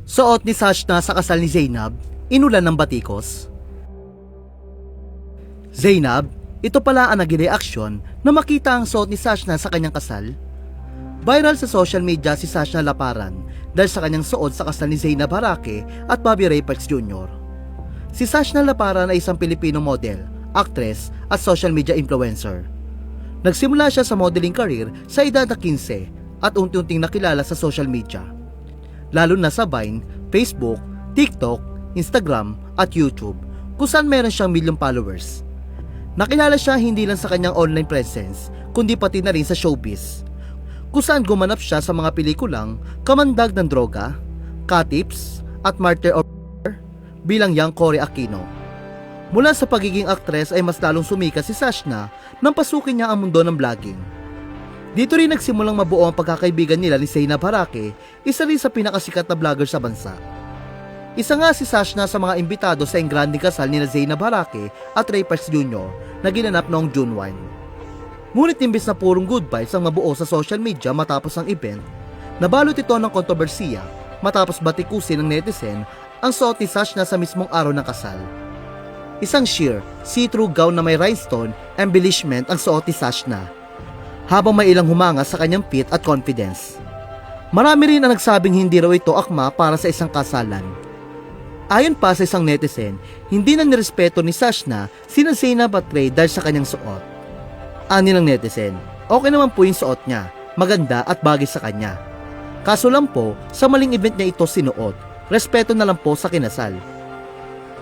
Suot ni Sashna sa kasal ni Zainab, inulan ng batikos. Zainab, ito pala ang naging reaksyon na makita ang suot ni Sashna sa kanyang kasal. Viral sa social media si Sashna Laparan dahil sa kanyang suot sa kasal ni Zainab Harake at Bobby Ray Parks Jr. Si Sashna Laparan ay isang Pilipino model, actress at social media influencer. Nagsimula siya sa modeling career sa edad na 15 at unti-unting nakilala sa social media, lalo na sa Vine, Facebook, TikTok, Instagram at YouTube kung saan meron siyang milyong followers. Nakilala siya hindi lang sa kanyang online presence kundi pati na rin sa showbiz, kung saan gumanap siya sa mga pelikulang Kamandag ng Droga, Katips at Martyr of bilang Young Cory Aquino. Mula sa pagiging aktres ay mas lalong sumikat si Sashna nang pasukin niya ang mundo ng vlogging. Dito rin nagsimulang mabuo ang pagkakaibigan nila ni Zainab Harake, isa rin sa pinakasikat na vlogger sa bansa. Isa nga si Sashna sa mga imbitado sa engranding kasal ni Zainab Harake at Ray Parks Jr. na ginanap noong June 1. Ngunit imbes na purong good vibes ang mabuo sa social media matapos ang event, nabalot ito ng kontrobersiya matapos batikusin ng netizen ang suot ni Sashna sa mismong araw ng kasal. Isang sheer, see-through gown na may rhinestone embellishment ang suot ni Sashna, habang may ilang humanga sa kanyang fit at confidence. Marami rin ang nagsabing hindi raw ito akma para sa isang kasalan. Ayon pa sa isang netizen, hindi na nirespeto ni Sashna sina Zainab at Ray dahil sa kanyang suot. Ani ng netizen, okay naman po yung suot niya, maganda at bagay sa kanya. Kaso lang po, sa maling event niya ito sinuot, respeto na lang po sa kinasal.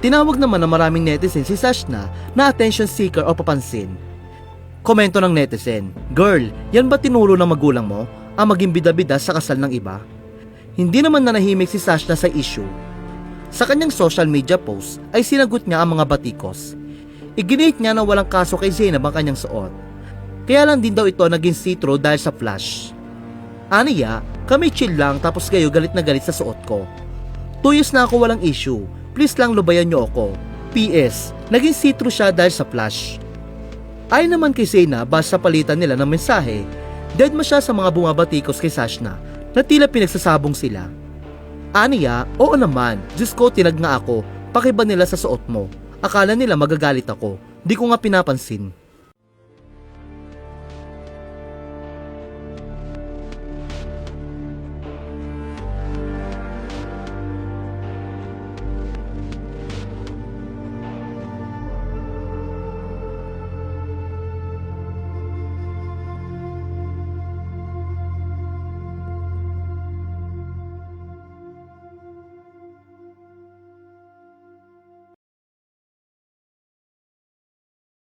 Tinawag naman ng maraming netizen si Sashna na attention seeker o papansin. Komento ng netizen, "Girl, yan ba tinuro ng magulang mo ang maging bida-bida sa kasal ng iba?" Hindi naman nanahimik si Sashna sa issue. Sa kanyang social media post ay sinagot niya ang mga batikos. Iginit niya na walang kaso kay Zainab ang kanyang suot. Kaya lang din daw ito naging see-through dahil sa flash. Aniya, kami chill lang tapos kayo galit na galit sa suot ko. 2 years na ako walang issue, please lang lubayan niyo ako. PS, naging see-through siya dahil sa flash. Ayon naman kay Zainab, basta palitan nila ng mensahe, dead ma siya sa mga bumabatikos kay Sashna na tila pinagsasabong sila. Aniya, oo naman, Diyos ko tinag nga ako, pakiba nila sa suot mo. Akala nila magagalit ako, di ko nga pinapansin.